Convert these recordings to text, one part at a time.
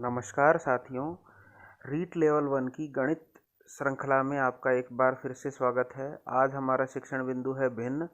नमस्कार साथियों, रीट लेवल 1 की गणित श्रृंखला में आपका एक बार फिर से स्वागत है। आज हमारा शिक्षण बिंदु है भिन्न।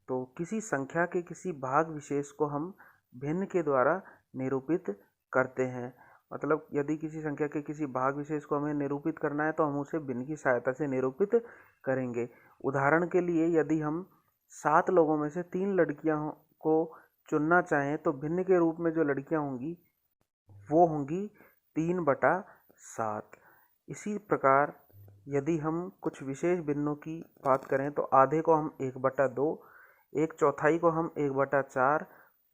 तो किसी संख्या के किसी भाग विशेष को हम भिन्न के द्वारा निरूपित करते हैं। मतलब यदि किसी संख्या के किसी भाग विशेष को हमें निरूपित करना है तो हम उसे भिन्न की सहायता से निरूपित करेंगे। उदाहरण के लिए यदि हम 7 लोगों में से 3 लड़कियां को चुनना चाहें तो भिन्न के रूप में जो लड़कियां होंगी वो होंगी 3/7। इसी प्रकार यदि हम कुछ विशेष भिन्नों की बात करें तो आधे को हम 1/2, 1/4 को हम 1/4,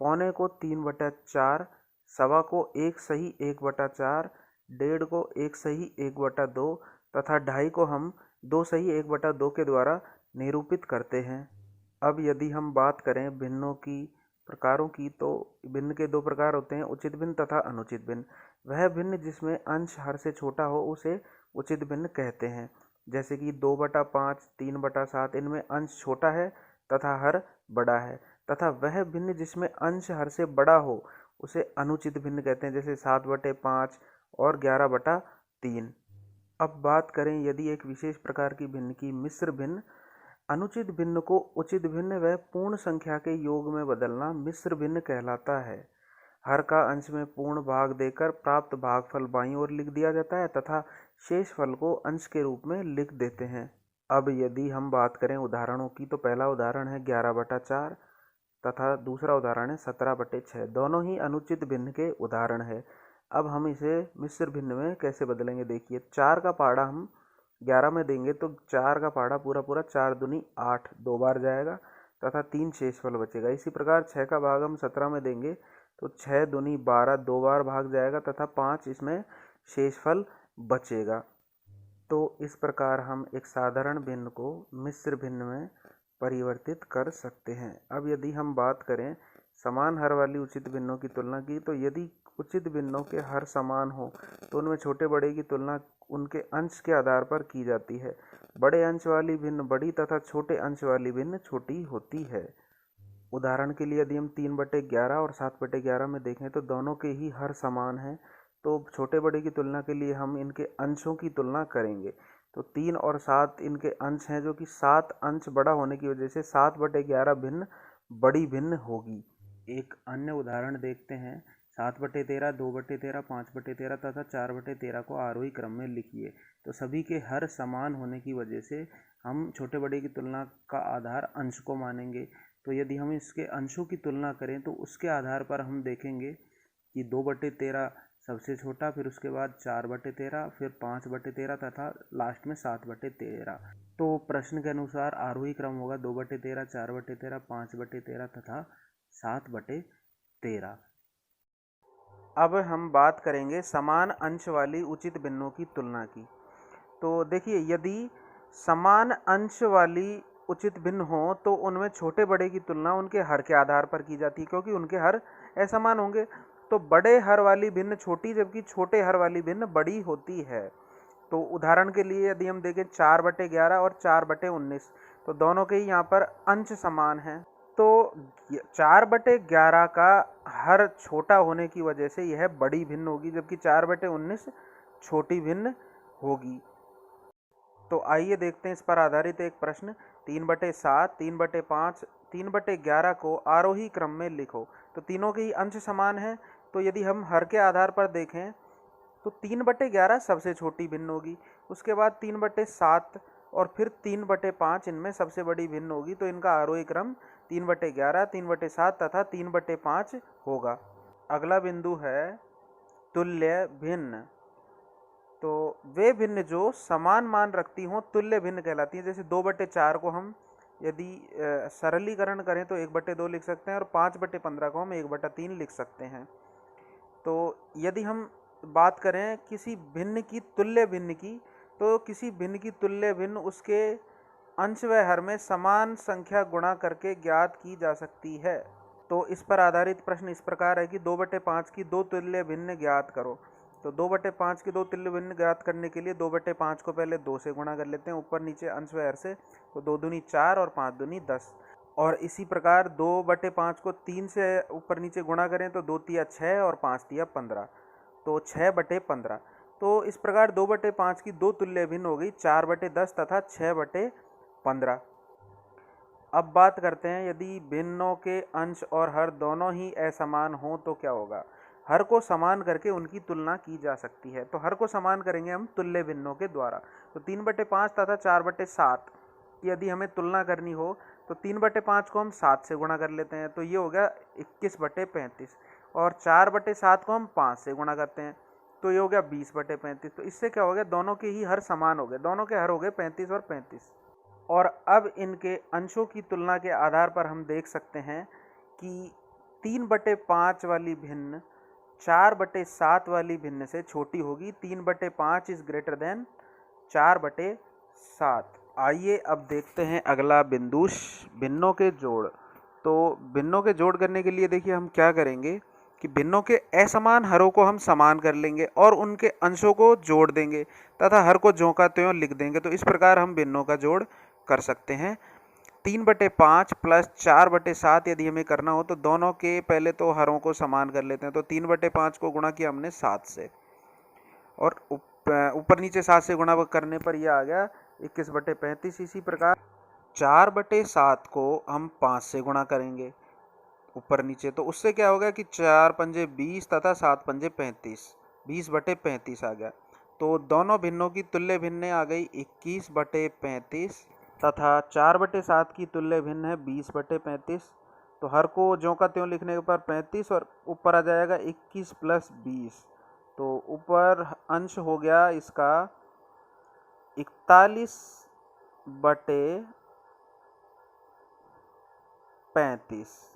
पौने को 3/4, सवा को 1 सही 1/4, डेढ़ को 1 सही 1/2 तथा ढाई को हम 2 सही 1/2 के द्वारा निरूपित करते हैं। अब यदि हम बात करें भिन्नों की प्रकारों की तो भिन्न के 2 प्रकार होते हैं, उचित भिन्न तथा अनुचित भिन्न। वह भिन्न जिसमें अंश हर से छोटा हो उसे उचित भिन्न कहते हैं। जैसे कि 2/5, 3/7 इनमें अंश छोटा है तथा हर बड़ा है। तथा वह भिन्न जिसमें अंश हर से बड़ा हो उसे अनुचित भिन्न कहते हैं, जैसे 7/5 और 11/3। अब बात करें यदि एक विशेष प्रकार की भिन्न की मिश्र भिन्न। अनुचित भिन्न को उचित भिन्न व पूर्ण संख्या के योग में बदलना मिश्र भिन्न कहलाता है। हर का अंश में पूर्ण भाग देकर प्राप्त भागफल बाईं ओर लिख दिया जाता है तथा शेष फल को अंश के रूप में लिख देते हैं। अब यदि हम बात करें उदाहरणों की तो पहला उदाहरण है 11/4 तथा दूसरा उदाहरण है 17/6। दोनों ही अनुचित भिन्न के उदाहरण है। अब हम इसे मिश्र भिन्न में कैसे बदलेंगे, देखिए 4 का पहाड़ा हम 11 में देंगे तो 4 का पहाड़ा पूरा 4 दूनी 8 दो बार जाएगा तथा 3 शेषफल बचेगा। इसी प्रकार 6 का भाग हम 17 में देंगे तो 6 दूनी 12 दो बार भाग जाएगा तथा 5 इसमें शेषफल बचेगा। तो इस प्रकार हम एक साधारण भिन्न को मिश्र भिन्न में परिवर्तित कर सकते हैं। अब यदि हम बात करें समान हर वाली उचित भिन्नों की तुलना की तो यदि उचित भिन्नों के हर समान हो तो उनमें छोटे बड़े की तुलना उनके अंश के आधार पर की जाती है। बड़े अंश वाली भिन्न बड़ी तथा छोटे अंश वाली भिन्न छोटी होती है। उदाहरण के लिए यदि हम 3/11 और 7/11 में देखें तो दोनों के ही हर समान हैं, तो छोटे बड़े की तुलना के लिए हम इनके अंशों की तुलना करेंगे। तो 3 और 7 इनके अंश हैं, जो कि 7 अंश बड़ा होने की वजह से 7/11 भिन्न बड़ी भिन्न होगी। एक अन्य उदाहरण देखते हैं 7/13, 2/13, 5/13 तथा 4/13 को आरोही क्रम में लिखिए। तो सभी के हर समान होने की वजह से हम छोटे बड़े की तुलना का आधार अंश को मानेंगे। तो यदि हम इसके अंशों की तुलना करें तो उसके आधार पर हम देखेंगे कि 2/13 सबसे छोटा, फिर उसके बाद 4/13, फिर 5/13 तथा लास्ट में 7/13। तो प्रश्न के अनुसार आरोही क्रम होगा 2/13, 4/13, 5/13 तथा 7/13। अब हम बात करेंगे समान अंश वाली उचित भिन्नों की तुलना की। तो देखिए यदि समान अंश वाली उचित भिन्न हो तो उनमें छोटे बड़े की तुलना उनके हर के आधार पर की जाती है, क्योंकि उनके हर असमान होंगे। तो बड़े हर वाली भिन्न छोटी जबकि छोटे हर वाली भिन्न बड़ी होती है। तो उदाहरण के लिए यदि हम देखें 4/11 और 4/19 तो दोनों के ही यहाँ पर अंश समान हैं। तो 4/11 का हर छोटा होने की वजह से यह बड़ी भिन्न होगी, जबकि 4/19 छोटी भिन्न होगी। तो आइए देखते हैं इस पर आधारित एक प्रश्न। 3/7, 3/5, 3/11 को आरोही क्रम में लिखो। तो तीनों के ही अंश समान हैं, तो यदि हम हर के आधार पर देखें तो 3/11 सबसे छोटी भिन्न होगी, उसके बाद 3/7 और फिर 3/5 इनमें सबसे बड़ी भिन्न होगी। तो इनका आरोही क्रम 3/11, 3/7 तथा 3/5 होगा। अगला बिंदु है तुल्य भिन्न। तो वे भिन्न जो समान मान रखती हों तुल्य भिन्न कहलाती हैं। जैसे 2/4 को हम यदि सरलीकरण करें तो 1/2 लिख सकते हैं और 5/15 को हम 1/3 लिख सकते हैं। तो यदि हम बात करें किसी भिन्न की तुल्य भिन्न की, तो किसी भिन्न की तुल्य भिन्न उसके अंश व हर में समान संख्या गुणा करके ज्ञात की जा सकती है। तो इस पर आधारित प्रश्न इस प्रकार है कि 2/5 की 2 तुल्य भिन्न ज्ञात करो। तो 2/5 की 2 तुल्य भिन्न ज्ञात करने के लिए 2/5 को पहले 2 से गुणा कर लेते हैं, ऊपर नीचे अंश व हर से। तो 2 दूनी 4 और 5 दूनी 10। और इसी प्रकार 2/5 को 3 से ऊपर नीचे गुणा करें तो 2 तिया 6 और 5 तिया 15। तो 6/15। तो इस प्रकार 2/5 की दो तुल्य भिन्न हो गई, 4/10 तथा 6/15। अब बात करते हैं, यदि भिन्नों के अंश और हर दोनों ही असमान हों तो क्या होगा। हर को समान करके उनकी तुलना की जा सकती है। तो हर को समान करेंगे हम तुल्य भिन्नों के द्वारा। तो 3/5 तथा 4/7 की यदि हमें तुलना करनी हो तो 3/5 को हम 7 से गुणा कर लेते हैं, तो ये हो गया 21/35। और 4/7 को हम 5 से गुणा करते हैं, तो ये हो गया 20/35। तो इससे क्या हो गया, दोनों के ही हर समान हो गए, दोनों के हर हो गए 35 और 35। और अब इनके अंशों की तुलना के आधार पर हम देख सकते हैं कि 3/5 वाली भिन्न 4/7 वाली भिन्न से छोटी होगी। 3/5 इज ग्रेटर देन 4/7। आइए अब देखते हैं अगला बिंदु, भिन्नों के जोड़। तो भिन्नों के जोड़ करने के लिए देखिए हम क्या करेंगे कि भिन्नों के असमान हरों को हम समान कर लेंगे और उनके अंशों को जोड़ देंगे तथा हर को ज्यों का त्यों लिख देंगे। तो इस प्रकार हम भिन्नों का जोड़ कर सकते हैं। 3/5 प्लस 4/7 यदि हमें करना हो तो दोनों के पहले तो हरों को समान कर लेते हैं। तो 3/5 को गुणा किया हमने 7 से, और ऊपर नीचे 7 से गुणा करने पर यह आ गया 21/35। इसी प्रकार 4/7 को हम 5 से गुणा करेंगे ऊपर नीचे, तो उससे क्या होगा कि 4 पंजे 20 तथा 7 पंजे 35, 20/35 आ गया। तो दोनों भिन्नों की तुल्य भिन्न आ गई 21/35 तथा 4/7 की तुल्य भिन्न है 20/35। तो हर को ज्यों का त्यों लिखने के पर 35 और ऊपर आ जाएगा 21 + 20। तो ऊपर अंश हो गया इसका 41/35।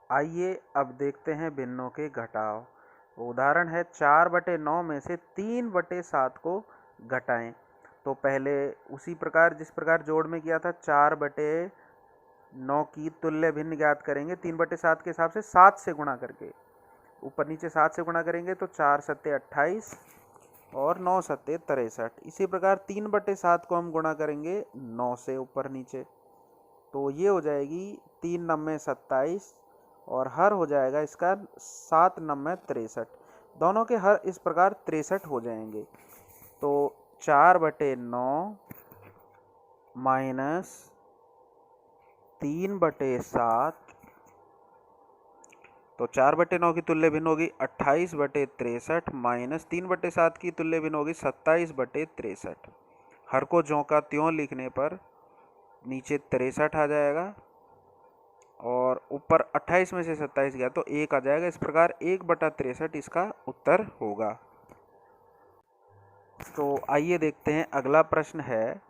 आइए अब देखते हैं भिन्नों के घटाव। उदाहरण है 4/9 में से 3/7 को घटाएं। तो पहले उसी प्रकार जिस प्रकार जोड़ में किया था, 4/9 की तुल्य भिन्न ज्ञात करेंगे 3/7 के हिसाब से 7 से गुणा करके। ऊपर नीचे 7 से गुणा करेंगे तो 4 सत्ते 28 और 9 सत्ते 63। इसी प्रकार 3/7 को हम गुणा करेंगे 9 से ऊपर नीचे, तो ये हो जाएगी 3 9 27 और हर हो जाएगा इसका 7 9 63। दोनों के हर इस प्रकार 63 हो जाएंगे। तो 4/9 माइनस 3/7, तो 4/9 की तुल्य भिन्न होगी 28/63 माइनस 3/7 की तुल्य भिन्न होगी 27/63। हर को ज्यों का त्यों लिखने पर नीचे 63 आ जाएगा और ऊपर 28 में से 27 गया तो 1 आ जाएगा। इस प्रकार 1/63 इसका उत्तर होगा। तो आइए देखते हैं अगला प्रश्न है,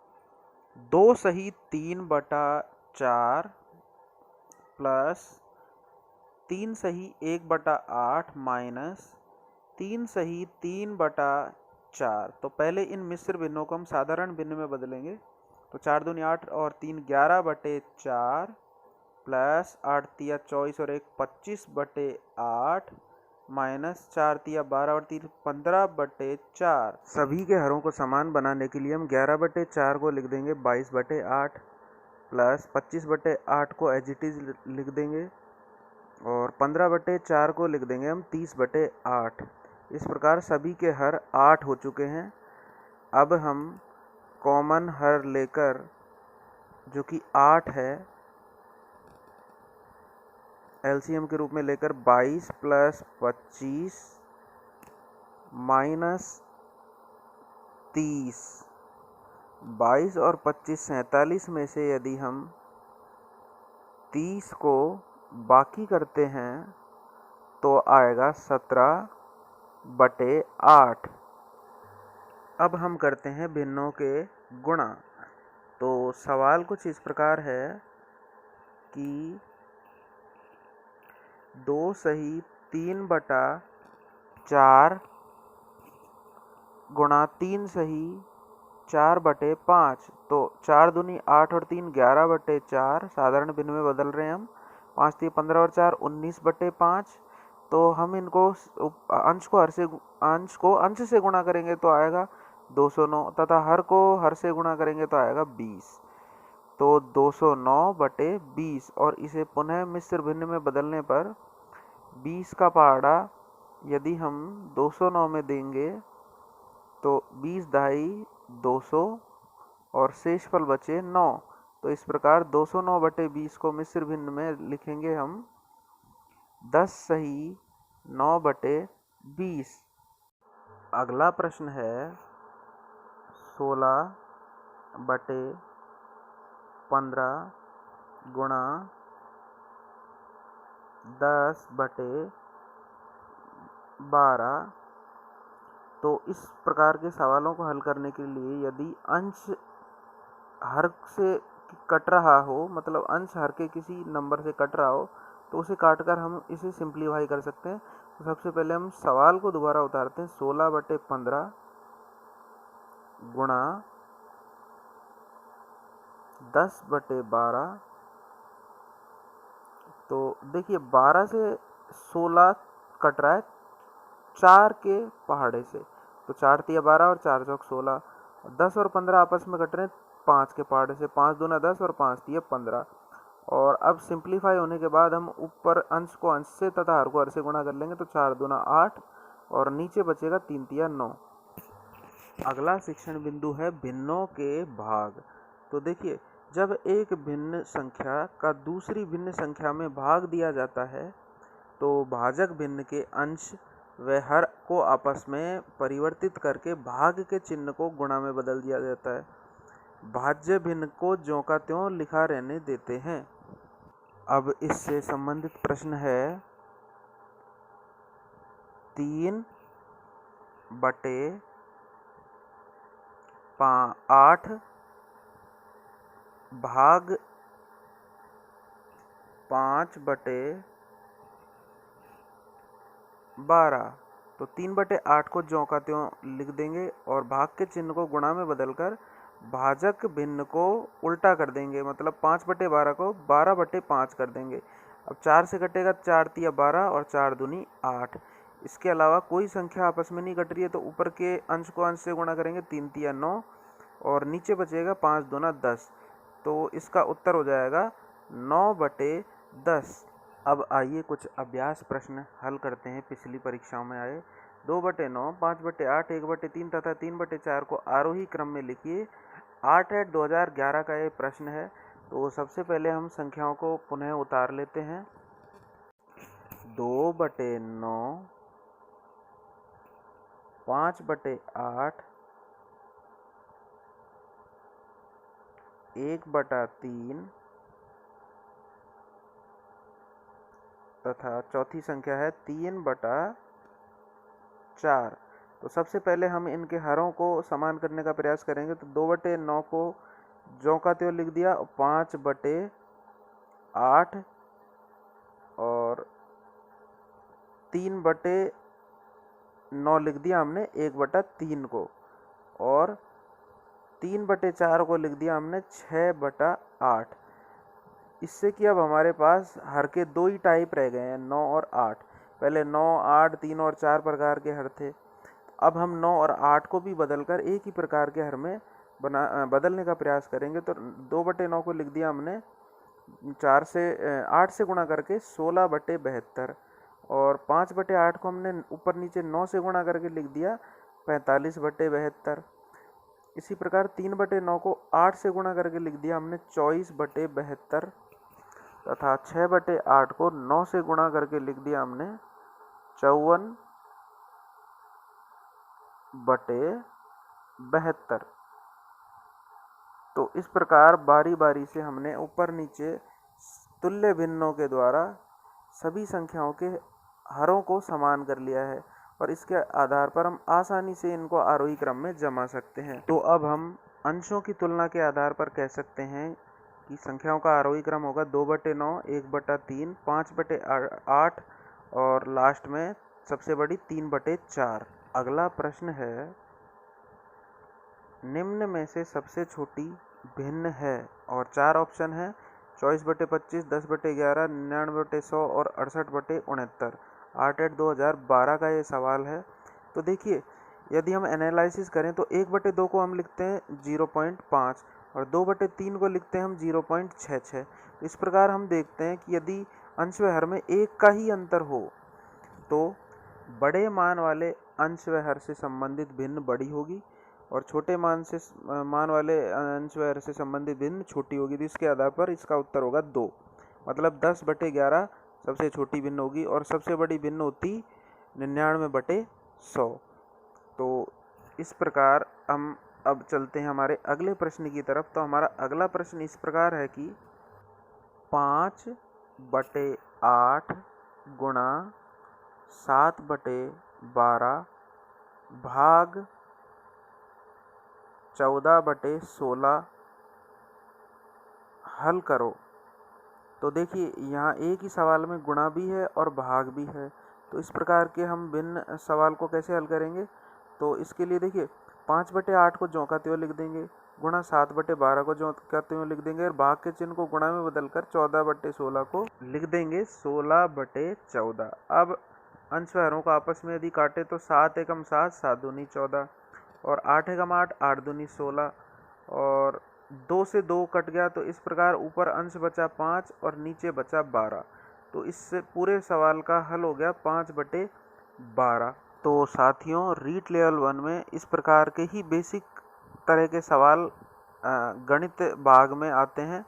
2 सही 3/4 प्लस 3 सही 1/8 माइनस 3 सही 3/4। तो पहले इन मिश्र भिन्नों को हम साधारण भिन्न में बदलेंगे। तो 4 दूनी 8 और 3 11/4 प्लस 8 तिया 24 और 1 25/8 माइनस 4 तिया 12 और 3 15/4। सभी के हरों को समान बनाने के लिए हम 11/4 को लिख देंगे 22/8 प्लस 25/8 को एज इट इज लिख देंगे और 15/4 को लिख देंगे हम 30/8। इस प्रकार सभी के हर 8 हो चुके हैं। अब हम कॉमन हर लेकर जो कि 8 है, एलसीएम के रूप में लेकर 22 + 25 माइनस 30। 22 और 25 47 में से यदि हम 30 को बाकी करते हैं तो आएगा 17/8। अब हम करते हैं भिन्नों के गुणा। तो सवाल कुछ इस प्रकार है कि 2 सही 3/4 गुणा 3 सही 4/5। तो 4 दूनी 8 और 3 11/4, साधारण भिन्न में बदल रहे हैं हम। 5 3 15 और 4 19/5। तो हम इनको अंश को अंश से गुणा करेंगे तो आएगा 209 तथा हर को हर से गुणा करेंगे तो आएगा 20। तो 209/20 और इसे पुनः मिश्र भिन्न में बदलने पर 20 का पहाड़ा यदि हम 209 में देंगे तो 20 दहाई 200 और शेषफल बचे 9। तो इस प्रकार 209/20 को मिश्र भिन्न में लिखेंगे हम 10 सही 9/20। अगला प्रश्न है 16/15 गुणा 10/12। तो इस प्रकार के सवालों को हल करने के लिए यदि अंश हर से कट रहा हो, मतलब अंश हर के किसी नंबर से कट रहा हो, तो उसे काटकर हम इसे सिंप्लीफाई कर सकते हैं। तो सबसे पहले हम सवाल को दोबारा उतारते हैं। 16/15 गुणा 10/12। तो देखिए 12 से 16 कट रहा है 4 के पहाड़े से, तो 4 तिया 12 और 4 चौक 16। 10 और 15 आपस में कट रहे हैं 5 के पहाड़े से, 5 दूना 10 और 5 तिया 15। और अब सिंप्लीफाई होने के बाद हम ऊपर अंश को अंश से तथा हर को हर से गुणा कर लेंगे, तो 4 दूना 8 और नीचे बचेगा 3 तिया 9। अगला शिक्षण बिंदु है भिन्नों के भाग। तो देखिए जब एक भिन्न संख्या का दूसरी भिन्न संख्या में भाग दिया जाता है तो भाजक भिन्न के अंश व हर को आपस में परिवर्तित करके भाग के चिन्ह को गुणा में बदल दिया जाता है। भाज्य भिन्न को ज्यों का त्यों लिखा रहने देते हैं। अब इससे संबंधित प्रश्न है 3/8 भाग 5/12। तो 3/8 को ज्यों का त्यों लिख देंगे और भाग के चिन्ह को गुणा में बदलकर भाजक भिन्न को उल्टा कर देंगे, मतलब 5/12 को 12/5 कर देंगे। अब 4 से कटेगा 4 तिया 12 और 4 दूनी 8। इसके अलावा कोई संख्या आपस में नहीं कट रही है, तो ऊपर के अंश को अंश से गुणा करेंगे 3 तिया 9 और नीचे बचेगा 5 दूना 10। तो इसका उत्तर हो जाएगा 9/10। अब आइए कुछ अभ्यास प्रश्न हल करते हैं पिछली परीक्षाओं में आए। 2/9, 5/8, 1/3 तथा 3/4 को आरोही क्रम में लिखिए। 8/2011 का ये प्रश्न है। तो सबसे पहले हम संख्याओं को पुनः उतार लेते हैं। 2/9, 5/8, 1/3 तथा चौथी संख्या है 3/4। तो सबसे पहले हम इनके हरों को समान करने का प्रयास करेंगे। तो 2/9 को ज्यों का त्यों लिख दिया, 5/8 और 3/9 लिख दिया हमने 1/3 को, और 3/4 को लिख दिया हमने 6/8। इससे कि अब हमारे पास हर के दो ही टाइप रह गए हैं, 9 और 8। पहले 9, 8, 3 और 4 प्रकार के हर थे। अब हम 9 और 8 को भी बदलकर एक ही प्रकार के हर में बदलने का प्रयास करेंगे। तो 2/9 को लिख दिया हमने 8 से गुणा करके 16/72 और 5/8 को हमने ऊपर नीचे 9 से गुणा करके लिख दिया 45/72। इसी प्रकार 3/9 को 8 से गुणा करके लिख दिया हमने 24/72 तथा 6/8 को 9 से गुणा करके लिख दिया हमने 54/72। तो इस प्रकार बारी बारी से हमने ऊपर नीचे तुल्य भिन्नों के द्वारा सभी संख्याओं के हरों को समान कर लिया है और इसके आधार पर हम आसानी से इनको आरोही क्रम में जमा सकते हैं। तो अब हम अंशों की तुलना के आधार पर कह सकते हैं कि संख्याओं का आरोही क्रम होगा 2/9, 1/3, 5/8 और लास्ट में सबसे बड़ी 3/4। अगला प्रश्न है निम्न में से सबसे छोटी भिन्न है और 4 ऑप्शन है 24/25, 10/11, 99/100 और 68/69। 8/2012 का ये सवाल है। तो देखिए यदि हम एनालिसिस करें तो 1/2 को हम लिखते हैं 0.5 और 2/3 को लिखते हैं हम 0.66। तो इस प्रकार हम देखते हैं कि यदि अंश व हर में एक का ही अंतर हो तो बड़े मान वाले अंश व हर से संबंधित भिन्न बड़ी होगी और छोटे मान वाले अंश व हर से संबंधित भिन्न छोटी होगी। तो इसके आधार पर इसका उत्तर होगा 2। मतलब 10/11 सबसे छोटी भिन्न होगी और सबसे बड़ी भिन्न होती 99/100। तो इस प्रकार हम अब चलते हैं हमारे अगले प्रश्न की तरफ। तो हमारा अगला प्रश्न इस प्रकार है कि 5/8 गुणा 7/12 भाग 14/16 हल करो। तो देखिए यहाँ एक ही सवाल में गुणा भी है और भाग भी है। तो इस प्रकार के हम भिन्न सवाल को कैसे हल करेंगे? तो इसके लिए देखिए 5/8 को ज्यों का त्यों लिख देंगे, गुणा 7/12 को ज्यों का त्यों लिख देंगे और भाग के चिन्ह को गुणा में बदलकर 14/16 को लिख देंगे 16/14। अब अंश व हरों को आपस में यदि काटे तो 7 एकम 7, 7 दूनी 14 और 8 एकम 8, 8 दूनी 16 और 2 से 2 कट गया। तो इस प्रकार ऊपर अंश बचा 5 और नीचे बचा 12। तो इससे पूरे सवाल का हल हो गया 5/12। तो साथियों, रीट लेवल 1 में इस प्रकार के ही बेसिक तरह के सवाल गणित भाग में आते हैं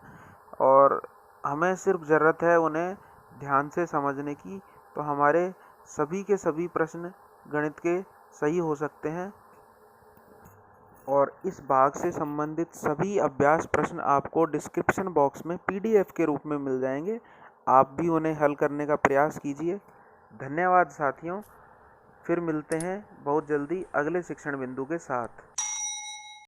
और हमें सिर्फ ज़रूरत है उन्हें ध्यान से समझने की। तो हमारे सभी के सभी प्रश्न गणित के सही हो सकते हैं और इस भाग से संबंधित सभी अभ्यास प्रश्न आपको डिस्क्रिप्शन बॉक्स में PDF के रूप में मिल जाएंगे। आप भी उन्हें हल करने का प्रयास कीजिए। धन्यवाद साथियों। फिर मिलते हैं बहुत जल्दी अगले शिक्षण बिंदु के साथ।